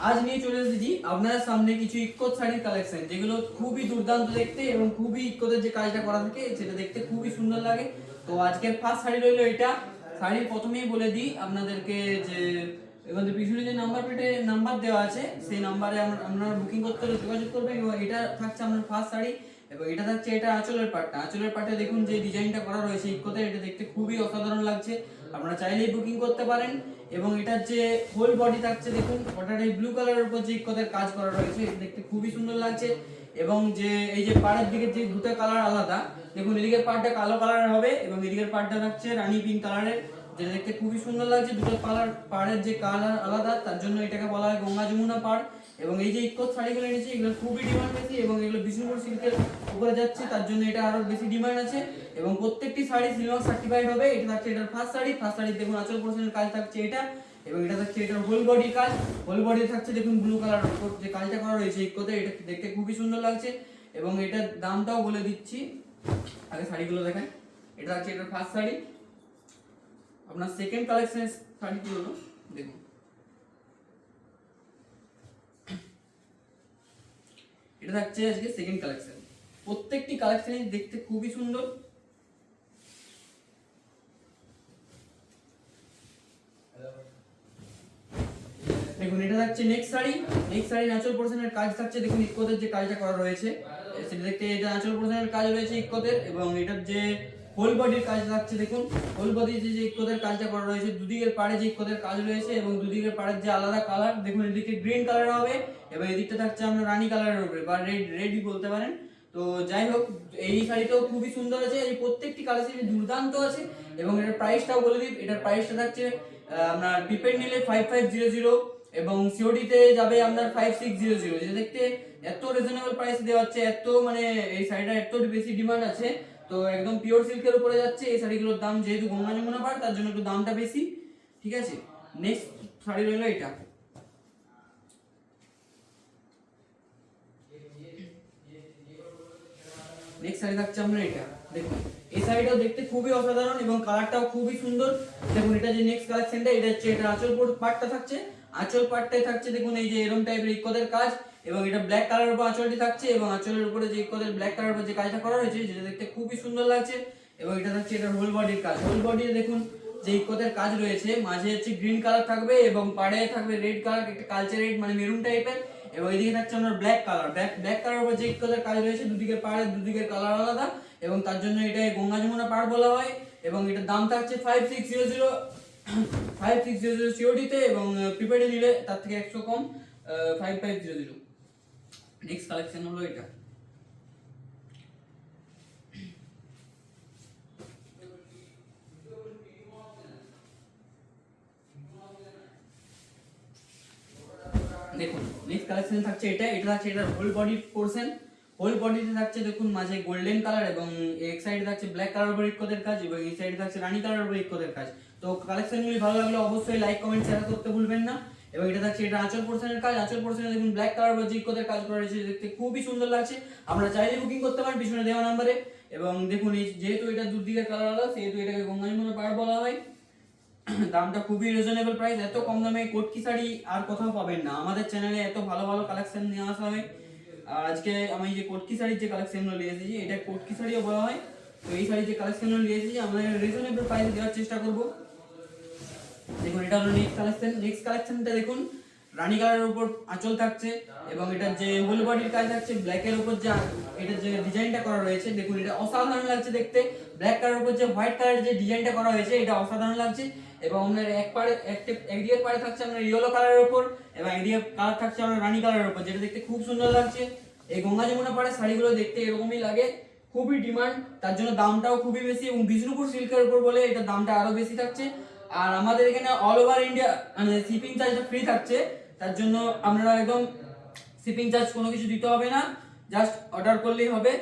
আজ নিয়ে চলে এসেছি আপনার সামনে কিছু ইক্কো শাড়ির কালেকশন, যেগুলো খুবই দুর্দান্ত দেখতে এবং খুবই ইক্কোদের যে কাজটা করা থাকে সেটা দেখতে খুবই সুন্দর লাগে। তো আজকের ফার্স্ট শাড়ি রইলো এটা। শাড়ির প্রথমেই বলে দিই আপনাদেরকে যে এখানে পিছনে যে নাম্বার প্লেটে নাম্বার দেওয়া আছে সেই নাম্বারে আপনারা বুকিং করতে হলে যোগাযোগ করবেন। এবং এটা থাকছে আপনার ফার্স্ট শাড়ি এবং এটা থাকছে এটা আঁচলের পাটটা। আঁচলের পাটে দেখুন যে ডিজাইনটা করা রয়েছে ইক্কোতে, এটা দেখতে খুবই অসাধারণ লাগছে। আপনারা চাইলেই বুকিং করতে পারেন। এবং এটার যে হোল বডি থাকছে দেখুন, ওটার এই ব্লু কালারের উপর যে ইক্কোদের কাজ করা রয়েছে এটা দেখতে খুবই সুন্দর লাগছে। এবং যে এই যে পাড়ের দিকে যে দুটো কালার আলাদা, দেখুন এদিকের পাড়টা কালো কালারের হবে এবং এদিকের পাড়টা থাকছে রানী পিঙ্ক কালারের, যেটা দেখতে খুবই সুন্দর লাগছে। দুটো কালার পাড়ের যে কালার আলাদা, তার জন্য এটাকে বলা হয় গঙ্গা যমুনা পাড়। এবং এই যে ইক্কো শাড়িগুলো এনেছি এগুলো খুবই ডিমান্ড বেশি এবং এগুলো বিষ্ণুপুর সিল্কের উপরে যাচ্ছে, তার জন্য এটা আরো বেশি ডিমান্ড আছে। এবং প্রত্যেকটি শাড়ি সিলভার সার্টিফাইড হবে। এটা থাকছে এটার ফার্স্ট শাড়ি। ফার্স্ট শাড়ি দেখুন আঁচল পোর্শনের কাজ থাকছে এটা, এবং এটা থাকছে এটার হোল বডি কাজ। হোল বডি থাকছে দেখুন ব্লু কালার যে কাজটা করা রয়েছে ইক্কোতে, এটা দেখতে খুবই সুন্দর লাগছে। এবং এটার দামটাও বলে দিচ্ছি, আগে শাড়িগুলো দেখাই। এটা হচ্ছে এটার ফার্স্ট শাড়ি। আপনার সেকেন্ড কালেকশনের শাড়িটি হলো দেখুন, এটা থাকছে আজকে সেকেন্ড কালেকশন। প্রত্যেকটি কালেকশনই দেখতে খুবই সুন্দর। দেখুন এটা থাকছে নেক্সট শাড়ি। নেক্সট শাড়ির আঁচল পোর্শনের কাজ থাকছে দেখুন ইক্কোদের যে কাজটা করা রয়েছে সেটা দেখতে, এটা আঁচল পোর্শনের কাজ রয়েছে ইক্কোদের। এবং এটার যে হোল বডির কাজ থাকছে দেখুন, হোল বডির যে ইক্কোদের কাজটা করা রয়েছে, দুদিকের পাড়ে যে ইক্কোদের কাজ রয়েছে এবং দুদিকের পাড়ের যে আলাদা কালার দেখুন, এদিকে গ্রিন কালার হবে এবং এদিকটা থাকছে আপনার রানী কালারের উপরে বা রেডই বলতে পারেন। তো যাই হোক, এই শাড়িটাও খুবই সুন্দর আছে। এই প্রত্যেকটি কালেকশন দুর্দান্ত আছে। এবং এটার প্রাইসটাও বলে দিই, এটার প্রাইসটা থাকছে আপনার প্রিপেড নিলে 5500 এবং সিওডি তে যাবে আপনার 5600, যেটা দেখতে এত রিজনেবল প্রাইস দেওয়া হচ্ছে, এত মানে এই শাড়িটা এত বেশি ডিমান্ড আছে। তো একদম পিওর সিল্কের উপরে যাচ্ছে এই শাড়িগুলোর দাম, যেহেতু গঙ্গা যমুনা পাড় তার জন্য একটু দামটা বেশি। ঠিক আছে, নেক্সট শাড়ি রইলো এটা। নেক্সট শাড়ি থাকছে আপনার এটা। দেখুন এই শাড়িটাও দেখতে খুবই অসাধারণ এবং কালারটাও খুবই সুন্দর। দেখুন এটা যে নেক্সট কালেকশনটা, এটা হচ্ছে এটা আঁচল পাটটা থাকছে। আঁচল পাটটাই থাকছে দেখুন এই যে এরকম টাইপের ইক্কোদের কাজ, এবং এটা ব্ল্যাক কালারের উপর আঁচলটি থাকছে এবং আঁচলের উপরে যে ইক্কোদের ব্ল্যাক কালারের উপর যে কাজটা করা হয়েছে যেটা দেখতে খুবই সুন্দর লাগছে। এবং এটা থাকছে এটা হোল বডির কাজ। হোল বডিতে দেখুন যে ইক্কোদের কাজ রয়েছে, মাঝে হচ্ছে গ্রিন কালার থাকবে এবং পাড়ে থাকবে রেড কালার, একটা কালচার রেড মানে মেরুন টাইপের। এবং এদিকে থাকছে আপনার ব্ল্যাক কালার। ব্ল্যাক কালার উপর যে কালার কাজ রয়েছে, দুদিকে পাড়ে দুদিকের কালার আলাদা এবং তার জন্য এটা গঙ্গা যমুনা পাড় বলা হয়। এবং এটার দাম থাকছে 5600 5600 সিওডি তে, এবং প্রিপেডে নিলে তার থেকে 100 কম 5500। নেক্সট কালেকশন হলো এটা। দেখুন নেক্সট কালেকশন থাকছে এটা। এটা থাকছে এটার হোল বডি পোরশন। হোল বডিতে থাকছে দেখুন মাঝে গোল্ডেন কালার এবং এক সাইডে থাকছে ব্ল্যাক কালার উপর ইক্কোদের কাজ এবং এই সাইডে থাকছে রানী কালার উপর ইক্কোদের কাজ। তো কালেকশনগুলি ভালো লাগলে অবশ্যই লাইক কমেন্ট শেয়ার করতে ভুলবেন না। এবং এটা থাকছে এটা আঁচল পোরশনের কাজ। আঁচল পোরশনে দেখুন ব্ল্যাক কালার উপর যে ইক্কোদের কাজ করা রয়েছে দেখতে খুবই সুন্দর লাগছে। আমরা চাইলে বুকিং করতে পারেন পিছনে দেওয়া নম্বরে। এবং দেখুন এই যেহেতু এটা দুদিকের কালার আলাদা সেহেতু এটাকে গঙ্গা যমুনা পাড় বলা হয়। দামটা খুবই রিজনেবল প্রাইস। এত কম দামে কটকি শাড়ি আর কোথাও পাবেন না। আমাদের চ্যানেলে এত ভালো ভালো কালেকশন নিয়ে আসা হয়। আর আজকে আমি যে কটকি শাড়ির যে কালেকশনগুলো নিয়ে এসেছি, এটা কটকি শাড়িও বলা হয়। তো এই শাড়ির যে কালেকশনগুলো নিয়ে এসেছি আমরা রিজনেবল প্রাইসে দেওয়ার চেষ্টা করব। দেখুন এটা হলো নেক্সট কালেকশন। নেক্সট কালেকশনটা দেখুন রানী কালারের উপর আঁচল থাকছে এবং এটার যে হোল বডির কাজ থাকছে ব্ল্যাকের উপর যে এটার যে ডিজাইনটা করা রয়েছে দেখুন এটা অসাধারণ লাগছে দেখতে। ব্ল্যাক কালারের উপর যে হোয়াইট কালারের যে ডিজাইনটা করা হয়েছে এটা অসাধারণ লাগছে। এবং আপনার একদিকের পাড়ে থাকছে আপনার ইয়েলো কালারের উপর এবং এদিকে কালার থাকছে আপনার রানী কালারের উপর, যেটা দেখতে খুব সুন্দর লাগছে। এই গঙ্গা যমুনা পাড়ের শাড়িগুলো দেখতে এরকমই লাগে, খুবই ডিমান্ড, তার জন্য দামটাও খুবই বেশি। এবং বিষ্ণুপুর সিল্কের উপর বলে এটা দামটা আরো বেশি থাকছে। আর আমাদের এখানে অল ওভার ইন্ডিয়া মানে শিপিং চার্জটা ফ্রি থাকছে, তার জন্য আপনারা একদম শিপিং চার্জ কোনো কিছু দিতে হবে না, জাস্ট অর্ডার করলেই হবে।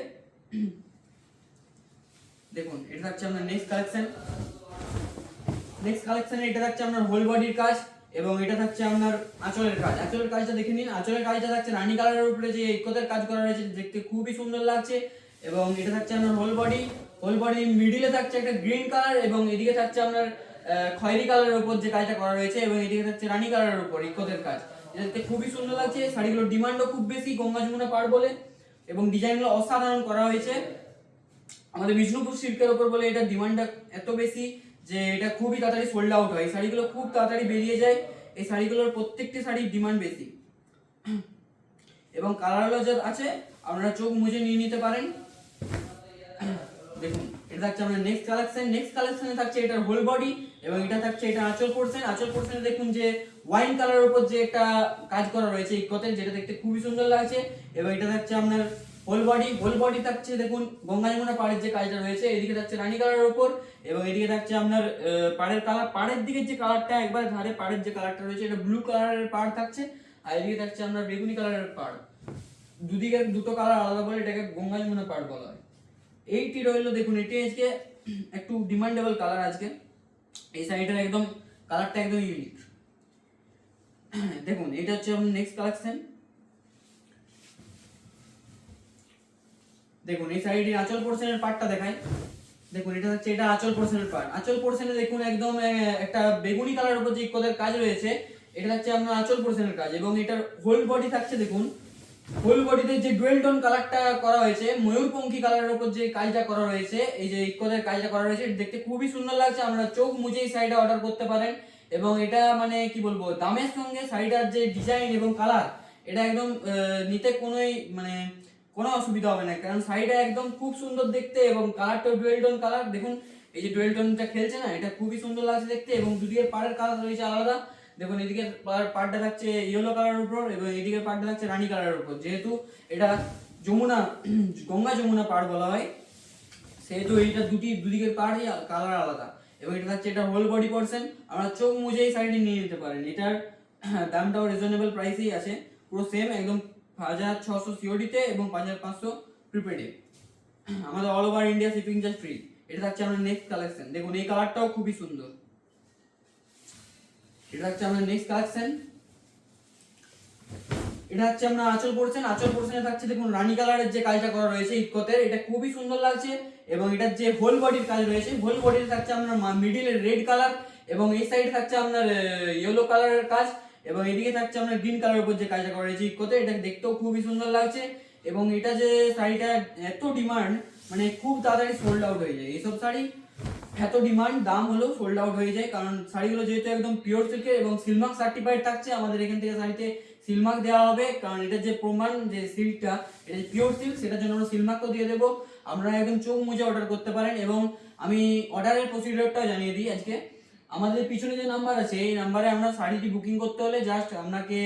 দেখুন এটা থাকছে আপনার নেক্সট কালেকশন। নেক্সট কালেকশনে এটা থাকছে আপনার হোল বডির কাজ এবং এটা থাকছে আপনার আঁচলের কাজ। আঁচলের কাজটা দেখে নিন। আঁচলের কাজটা থাকছে রানী কালারের উপরে যে ইক্কোদের কাজ করা রয়েছে দেখতে খুবই সুন্দর লাগছে। এবং এটা থাকছে আপনার হোল বডি। হোল বডি মিডিলে থাকছে একটা গ্রিন কালার এবং এদিকে থাকছে আপনার খয়েরি কালারের উপর যে কাজটা করা রয়েছে এবং এদিকে থাকছে রানী কালারের উপর ইক্কোদের কাজ। এটা দেখতে খুবই সুন্দর লাগছে, শাড়িগুলোর ডিমান্ডও খুব বেশি গঙ্গা যমুনা পাড় বলে, এবং ডিজাইনগুলো অসাধারণ করা হয়েছে। আমাদের বিষ্ণুপুর সিল্কের ওপর বলে এটা ডিমান্ডটা এত বেশি যে এটা খুবই তাড়াতাড়ি সোল্ড আউট হয়, শাড়িগুলো খুব তাড়াতাড়ি বেরিয়ে যায়। এই শাড়িগুলোর প্রত্যেকটি শাড়ির ডিমান্ড বেশি, এবং কালারগুলো যা আছে আপনারা চোখ মুজে নিয়ে নিতে পারেন। দেখুন এটা থাকছে আমাদের নেক্সট কালেকশন। নেক্সট কালেকশনে থাকছে এটার হোল বডি, এবং এটা থাকছে এটা আঁচল পোরশন। আঁচল পোরশনে দেখুন যে ওয়াইন কালারের উপর যে একটা কাজ করা রয়েছে ইকোতে, যেটা দেখতে খুবই সুন্দর লাগছে। এবং এটা থাকছে আপনার হোল বডি। হোল বডি থাকছে দেখুন গঙ্গা যমুনা পাড়ের যে কাজটা রয়েছে, এদিকে থাকছে রানী কালারের উপর, এবং এদিকে থাকছে আপনার পাড়ের কালার। পাড়ের দিকের যে কালারটা একবার ধারে পাড়ের যে কালারটা রয়েছে এটা ব্লু কালারের পাড় থাকছে, আর এদিকে থাকছে আপনার বেগুনি কালারের পাড়। দুদিকে দুটো কালার আলাদা বলে এটাকে গঙ্গা যমুনা পাড় বলা হয়। এইটি রইলো দেখুন, এটি আজকে একটু ডিমান্ডেবল কালার আজকে। এই শাড়িটার একদম কালারটা একদম ইউনিক। দেখুন এটা হচ্ছে নেক্সট কালেকশন। দেখুন এই শাড়িটির আঁচল পোরশনের পার্টটা দেখায়। দেখুন এটা হচ্ছে এটা আঁচল পোরশনের পার্ট। আঁচল পোরশনে দেখুন একদম একটা বেগুনি কালারের উপর যে ইকোদের কাজ রয়েছে, এটা হচ্ছে আপনার আঁচল পোরশনের কাজ। এবং এটার হোল বডি থাকছে দেখুন, হোল বডিতে যে ডুয়েল টোন কালারটা করা হয়েছে, ময়ূরপঙ্খী কালারের উপর যে কাজটা করা রয়েছে, এই যে ইকোদের কাজটা করা রয়েছে, এটা দেখতে খুবই সুন্দর লাগছে। আপনারা চোখ মুজে এই শাড়িটা অর্ডার করতে পারেন। এবং এটা মানে কি বলবো, দামের সঙ্গে শাড়িটার যে ডিজাইন এবং কালার, এটা একদম নিতে মানে কোনো অসুবিধা হবে না, কারণ শাড়িটা একদম খুব সুন্দর দেখতে, এবং কালারটাও ডুয়েল টোন কালার। দেখুন এই যে ডুয়েল টোনটা খেলছে না, এটা খুবই সুন্দর লাগছে দেখতে। এবং দুদিকের পাড়ের কালার রয়েছে আলাদা। দেখুন এদিকে পার্টটা থাকছে ইয়েলো কালারের উপর, এবং এদিকে পার্টটা থাকছে রানী কালারের উপর। যেহেতু এটা যমুনা গঙ্গা যমুনা পাড় বলা হয়, সেহেতু এইটা দুদিকের পাড়ই কালার আলাদা। এবং এটা থাকছে এটা হোল বডি পোরশন। আমরা চোখ মুজেই শাড়িটি নিয়ে নিতে পারেন। এটার দামটাও রিজনেবল প্রাইসেই আছে, পুরো সেম একদম 1600 সিওডিতে এবং 5500 প্রিপেডে। আমাদের all over India shipping charge free. এটা থাকছে আমাদের নেক্সট কালেকশন। দেখুন এই কালারটাও খুবই সুন্দর। এটা হচ্ছে আমাদের নেক্সট কালেকশন। এটা হচ্ছে আমরা আঁচল পোরশন। আঁচল পোরশনে থাকছে দেখুন রানী কালারের যে কাজটা করা রয়েছে ইকোতের, এটা খুবই সুন্দর লাগছে। এবং এটার যে হোল বডির কাজ রয়েছে, হোল বডিতে থাকছে আপনার মিডিলে রেড কালার, এবং এই সাইডে থাকছে আপনার ইয়েলো কালারের কাজ, এবং এদিকে থাকছে আপনার গ্রিন কালারের উপর যে কাজটা করা রয়েছে ইকোতে, এটা দেখতেও খুবই সুন্দর লাগছে। এবং এটা যে শাড়িটা এত ডিমান্ড, মানে খুব তাড়াতাড়ি সোল্ড আউট হয়ে যায় এইসব শাড়ি। এত ডিমান্ড, দাম হলেও সোল্ড আউট হয়ে যায়, কারণ শাড়িগুলো যেহেতু একদম পিওর সিল্কের এবং সিলমার্ক সার্টিফাইড থাকছে। আমাদের এখান থেকে শাড়িতে সিলমার্ক দেওয়া হবে, কারণ এটা যে প্রমাণ যে সিল্কটা এটা যে পিওর সিল্ক, সেটার জন্য আমরা সিলমার্কও দিয়ে দেবো। আপনারা একদম চোখ মুজে অর্ডার করতে পারেন। এবং আমি অর্ডারের প্রসিডিওরটাও জানিয়ে দিই আজকে। আমাদের পিছনে যে নাম্বার আছে, এই নাম্বারে আমরা শাড়িটি বুকিং করতে হলে জাস্ট আপনাকে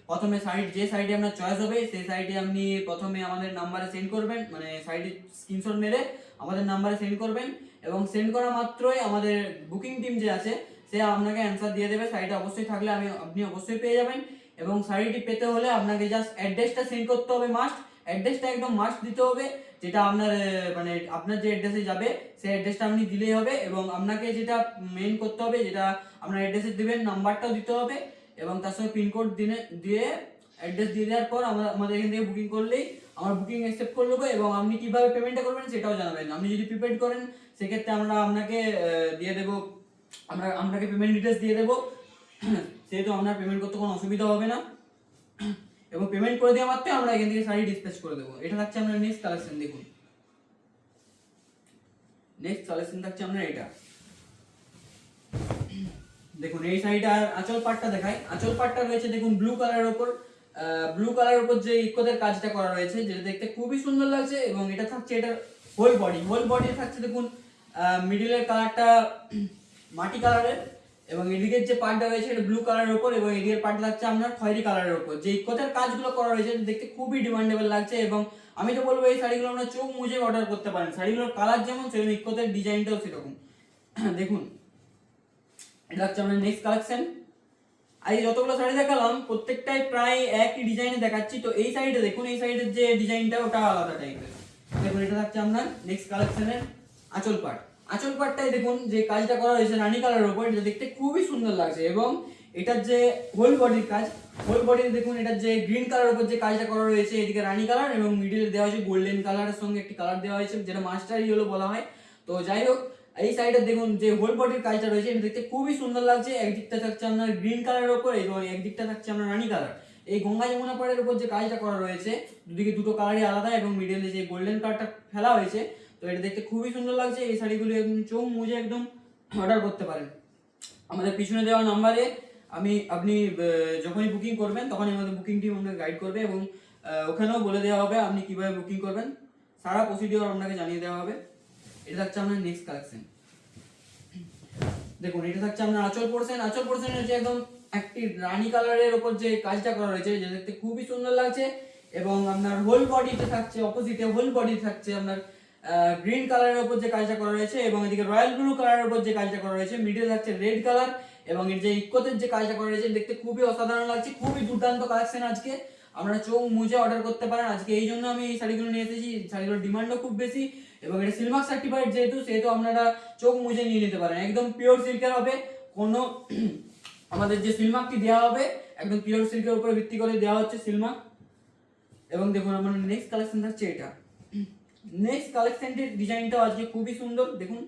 প্রথমে যে শাড়িটি আপনার চয়েস হবে, সেই শাড়িটি আপনি প্রথমে আমাদের নাম্বারে সেন্ড করবেন, মানে শাড়িটির স্ক্রিনশট মেরে আমাদের নাম্বারে সেন্ড করবেন। এবং সেন্ড করা মাত্রই আমাদের বুকিং টিম যে আছে, সে আপনাকে অ্যান্সার দিয়ে দেবে। শাড়িটা অবশ্যই থাকলে আপনি অবশ্যই পেয়ে যাবেন। এবং শাড়িটি পেতে হলে আপনাকে জাস্ট অ্যাড্রেসটা সেন্ড করতে হবে, মাস্ট অ্যাড্রেসটা একদম মাস্ট দিতে হবে। যেটা আপনার মানে আপনার যে অ্যাড্রেসে যাবে সেই অ্যাড্রেসটা আপনি দিলেই হবে। এবং আপনাকে যেটা মেন করতে হবে, যেটা আপনার অ্যাড্রেসে দিবেন, নাম্বারটাও দিতে হবে, এবং তার সঙ্গে পিনকোড দিয়ে অ্যাড্রেস দিয়ে দেওয়ার পর আমাদের এখান থেকে বুকিং করলেই আমরা বুকিং অ্যাকসেপ্ট করে নেবো। এবং আপনি কিভাবে পেমেন্টটা করবেন সেটাও জানাবেন। আপনি যদি প্রিপেড করেন সেক্ষেত্রে আমরা আপনাকে দিয়ে দেবো, আপনাকে পেমেন্ট ডিটেলস দিয়ে দেবো, সেহেতু আপনার পেমেন্ট করতে কোনো অসুবিধা হবে না। এবং পেমেন্ট করে দেওয়া মাত্রই আমরা এখান থেকে শাড়ি ডিসপ্যাচ করে দেবো। এটা থাকছে আপনার নেক্সট কালেকশন। দেখুন নেক্সট কালেকশন থাকছে আপনার এটা। দেখুন এই শাড়িটার আঁচল পাটটা দেখাই। আঁচল পাটটা রয়েছে দেখুন ব্লু কালারের উপর, যে ইকোদের কাজটা করা রয়েছে, যেটা দেখতে খুবই সুন্দর লাগছে। এবং এটা থাকছে এটার হোল বডি থাকছে দেখুন মিডিলের কালারটা মাটি কালারের, এবং এদিকের যে পার্টটা রয়েছে এটা ব্লু কালারের উপর, এবং এদিকের পার্টটা থাকছে আপনার খয়েরি কালারের উপর। যে ইকোদের কাজগুলো করা রয়েছে দেখতে খুবই ডিমান্ডেবল লাগছে। এবং আমি তো বলবো এই শাড়িগুলো আমরা চোখ মুজে অর্ডার করতে পারেন। শাড়িগুলোর কালার যেমন সেরকম ইকোদের ডিজাইনটাও সেরকম। দেখুন এটা হচ্ছে আমাদের নেক্সট কালেকশন। এই যতগুলো শাড়ি দেখালাম প্রত্যেকটাই প্রায় একই ডিজাইনে দেখাচ্ছি। তো এই সাইডে দেখুন, এই সাইডের যে ডিজাইনটা ওটা আলাদা টাইপের। দেখুন এটা থাকছে আপনার নেক্সট কালেকশনের আঁচল পাট। আঁচল পাটটাই দেখুন যে কাজটা করা হয়েছে রানী কালারের উপর, এটা দেখতে খুবই সুন্দর লাগছে। এবং এটার যে হোল বডির কাজ, হোল বডিতে দেখুন এটার যে গ্রিন কালারের উপর যে কাজটা করা রয়েছে, এদিকে রানী কালার এবং মিডিলে দেওয়া হয়েছে গোল্ডেন কালারের সঙ্গে একটি কালার দেওয়া হয়েছে, যেটা মাস্টার ইয়েলো বলা হয়। তো যাই হোক, এই সাইডে দেখুন যে হোল বডির কাজটা রয়েছে, এটা দেখতে খুবই সুন্দর লাগছে। একদিকটা থাকছে আপনার গ্রিন কালারের উপর এবং একদিকটা থাকছে আপনার রানী কালার। এই গঙ্গা যমুনা পাড়ের উপর যে কাজটা করা রয়েছে, দুদিকে দুটো কালারই আলাদা এবং মিডলে যে গোল্ডেন কালারটা ফেলা হয়েছে, তো এটা দেখতে খুবই সুন্দর লাগছে। এই শাড়িগুলো একদম চোখ মুজে একদম অর্ডার করতে পারেন আমাদের পিছনে দেওয়া নাম্বারে। আপনি যখনই বুকিং করবেন তখনই আমাদের বুকিং টিম আপনাকে গাইড করবে এবং ওখানেও বলে দেওয়া হবে আপনি কিভাবে বুকিং করবেন, সারা প্রসিডিওর আপনাকে জানিয়ে দেওয়া হবে। এটা থাকছে আপনার নেক্সট কালেকশন। দেখুন এটা থাকছে আপনার আঁচল পোর্শন। আঁচল পোর্শনের যে একদম একটি রানী কালারের উপর যে কাজটা করা রয়েছে, যে দেখতে খুবই সুন্দর লাগছে এবং আপনার হোল বডিতে থাকছে, অপোজিটে হোল বডি থাকছে আপনার গ্রিন কালারের উপর যে কাজটা করা রয়েছে এবং এদিকে রয়্যাল ব্লু কালারের উপর যে কাজটা করা রয়েছে, মিডলে থাকছে রেড কালার এবং এর যে ইকোতের যে কাজটা করা রয়েছে দেখতে খুবই অসাধারণ লাগছে। খুবই দুর্দান্ত কালেকশন আজকে, আপনারা চোখ মুজে অর্ডার করতে পারেন আজকে। এই জন্য আমি এই শাড়িগুলো নিয়ে এসেছি, শাড়িগুলোর ডিমান্ডও খুব বেশি এবং এটা সিলমার্ক সার্টিফাইড সেহেতু আপনারা চোখ মুজে নিয়ে নিতে পারেন। একদম পিওর সিল্কের হবে, কোনো আমাদের যে সিলমার্কটি দেওয়া হবে একদম পিওর সিল্কের উপরে ভিত্তি করে দেওয়া হচ্ছে সিলমার্ক। এবং দেখুন আমার নেক্সট কালেকশন থাকছে এটা। নেক্সট কালেকশনটির ডিজাইনটাও আজকে খুবই সুন্দর। দেখুন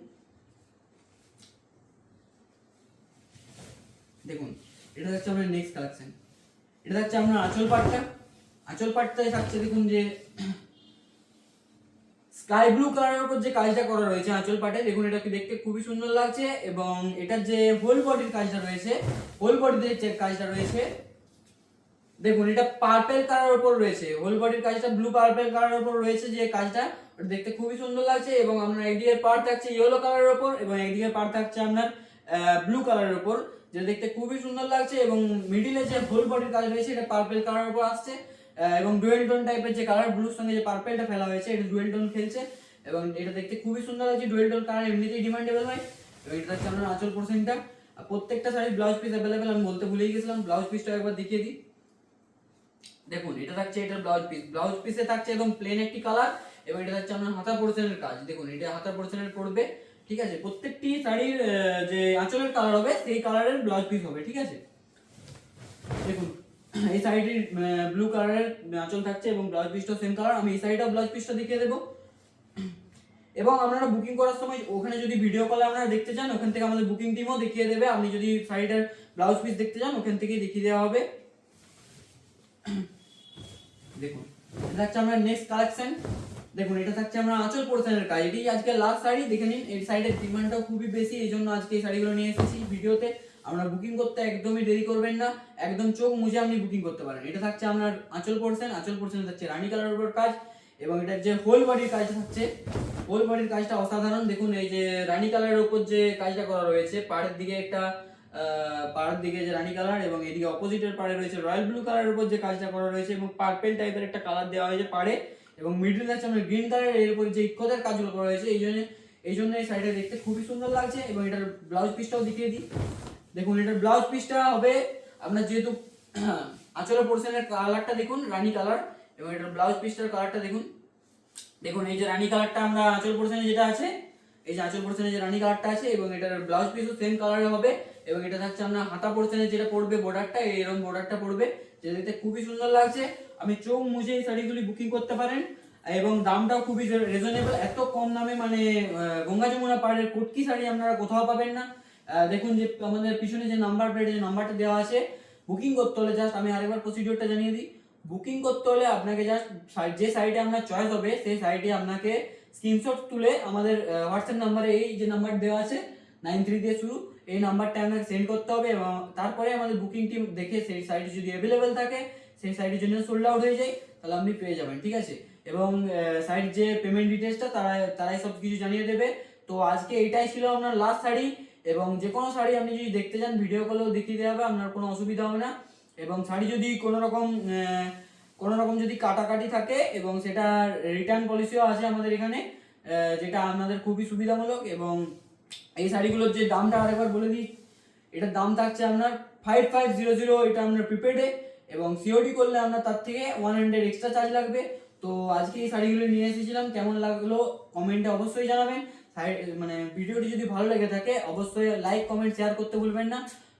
এটা হচ্ছে আপনার নেক্সট কালেকশন। এটা হচ্ছে আপনার আঁচল পাটটা। আঁচল পাটটায় থাকছে দেখুন যে স্কাই ব্লু কালারের উপর যে কাজটা করা রয়েছে আঁচল পাটে, দেখুন এটা দেখতে খুবই সুন্দর লাগছে এবং এটার যে হোল বডির কাজটা রয়েছে, হোল বডিতে যে কাজটা রয়েছে দেখুন এটা পার্পল কালারের উপর রয়েছে, হোল বডির কাজটা ব্লু পার্পল কালারের উপর রয়েছে যে কাজটা, ওটা দেখতে খুবই সুন্দর লাগছে এবং আপনার একদিকে পার্ট থাকছে ইয়েলো কালারের উপর এবং একদিকে পার্ট থাকছে আপনার ব্লু কালারের উপর, যেটা দেখতে খুবই সুন্দর লাগছে এবং মিডিলে যে হোল বডির কাজ রয়েছে এটা পার্পল কালারের উপর আসছে এবং ডুয়েল টোন টাইপের যে কালার ব্লুর সঙ্গে যে পার্পলটা ফেলা হয়েছে এটা ডুয়েল টোন খেলছে এবং এটা দেখতে খুবই সুন্দর লাগছে। ডুয়েল টোন কালার এমনিতেই ডিমান্ডেবল হয় এবং এটা হচ্ছে আপনার আঁচল পোর্শনটা। প্রত্যেকটা শাড়ির ব্লাউজ পিস অ্যাভেলেবেল, আমি বলতে ভুলেই গেছিলাম, ব্লাউজ পিসটা একবার দেখিয়ে দিই। দেখুন এটা থাকছে এটার ব্লাউজ পিস, ব্লাউজ পিসে থাকছে একদম প্লেন একটি কালার এবং এটা হচ্ছে আপনার হাতা পোর্শনের কাজ। দেখুন এটা হাতা পোর্শনের পড়বে, ঠিক আছে। প্রত্যেকটি শাড়ির যে আঁচলের কালার হবে সেই কালারের ব্লাউজ পিস হবে, ঠিক আছে। দেখুন এই শাড়িটির ব্লু কালারের আঁচল থাকছে এবং ব্লাউজ পিসটাও সেম কালার। আমি এই শাড়িটাও ব্লাউজ পিসটা দেখিয়ে দেবো এবং আপনারা বুকিং করার সময় ওখানে যদি ভিডিও কলে আপনারা দেখতে চান ওখান থেকে আমাদের বুকিং টিমও দেখিয়ে দেবে। আপনি যদি শাড়িটার ব্লাউজ পিস দেখতে চান ওখান থেকেই দেখিয়ে দেওয়া হবে। দেখুন এটা হচ্ছে আমরা নেক্সট কালেকশন। দেখুন এটা থাকছে আমরা আঁচল পোর্শনের কাজ, এটি আজকে লাস্ট শাড়ি দেখে নিন। এই সাইডের ডিমান্ডটাও খুবই বেশি, এই জন্য আজকে এই শাড়িগুলো নিয়ে এসেছি ভিডিওতে। আমরা বুকিং করতে একদমই দেরি করবেন না, একদম চোখ মুজে আপনি বুকিং করতে পারেন। এটা থাকছে আপনার আঁচল পোর্শন, আঁচল পোর্শনে থাকছে রানী কালারের উপর কাজ এবং এটার যে হোল বডির কাজটা থাকছে, হোল বডির কাজটা অসাধারণ। দেখুন এই যে রানী কালারের উপর যে কাজটা করা রয়েছে, পাড়ের দিকে একটা পাড়ের দিকে যে রানী কালার এবং এদিকে অপোজিটের পাড়ে রয়েছে রয়্যাল ব্লু কালারের উপর যে কাজটা করা রয়েছে এবং পার্পল টাইপের একটা কালার দেওয়া হয়েছে পাড়ে এবং মিডল আছে আমরা গ্রিন কালারের, এর উপর যে ইকোদের কাজগুলো করা হয়েছে এই জন্য এই শাড়িটা দেখতে খুবই সুন্দর লাগছে এবং এটার ব্লাউজ পিসটাও দেখিয়ে দিই। দেখুন এটার ব্লাউজ পিসটা হবে আপনার যেহেতু আঁচলের পোর্শনের কালারটা দেখুন রানী কালার এবং এটার ব্লাউজ পিসটার কালারটা দেখুন। দেখুন এই যে রানী কালারটা আমরা আঁচল পোর্শনে যেটা আছে, এই যে আঁচল পোর্শনে যে রানী কালারটা আছে এবং এটার ব্লাউজ পিসও সেম কালারের হবে এবং এটা থাকছে আমরা হাতা পোর্শনে যেটা পড়বে বর্ডারটা, এরকম বর্ডারটা পড়বে, যেটা দেখতে খুবই সুন্দর লাগছে। আমি চোখ মুজে এই শাড়িগুলি বুকিং করতে পারেন এবং দামটাও খুবই রিজনেবল, এত কম দামে মানে গঙ্গা যমুনা পাড়ের কটকি শাড়ি আপনারা কোথাও পাবেন না। দেখুন যে আমাদের পিছনে যে নাম্বার প্লেটে যে নাম্বারটা দেওয়া আছে, বুকিং করতে হলে জাস্ট আমি আরেকবার প্রসিডিওরটা জানিয়ে দিই। বুকিং করতে হলে আপনাকে জাস্ট যে সাইটে আপনার চয়েস হবে সেই সাইটে আপনাকে স্ক্রিনশট তুলে আমাদের হোয়াটসঅ্যাপ নাম্বারে, এই যে নাম্বার দেওয়া আছে 93 দিয়ে শুরু, এই নাম্বারটা আপনাকে সেন্ড করতে হবে এবং তারপরে আমাদের বুকিং টিম দেখে সেই সাইটে যদি অ্যাভেলেবেল থাকে, সেই সাইটের জন্য সোল্ড আউট হয়ে যায়, তাহলে আপনি পেয়ে যাবেন, ঠিক আছে। এবং সাইট যে পেমেন্ট ডিটেলসটা তারাই সব কিছু জানিয়ে দেবে। তো আজকে এইটাই ছিল আপনার লাস্ট শাড়ি এবং যে কোনো শাড়ি আপনি যদি দেখতে চান ভিডিও কলেও দেখিয়ে দেওয়া হবে, আপনার কোনো অসুবিধা হবে না। এবং শাড়ি যদি কোনো রকম যদি কাটাকাটি থাকে এবং সেটা রিটার্ন পলিসিও আছে আমাদের এখানে, যেটা আপনাদের খুবই সুবিধামূলক। এবং এই শাড়িগুলোর যে দামটা আরেকবার বলে দিই, এটার দাম থাকছে আপনার 5500, এটা আপনার প্রিপেডে এবং সিওডি করলে আপনার তার থেকে 100 এক্সট্রা চার্জ লাগবে। তো আজকে এই শাড়িগুলো নিয়ে এসেছিলাম, কেমন লাগলো কমেন্টে অবশ্যই জানাবেন। ভিডিওটি যদি ভালো লেগে থাকে অবশ্যই লাইক কমেন্ট শেয়ার করতে ভুলবেন না।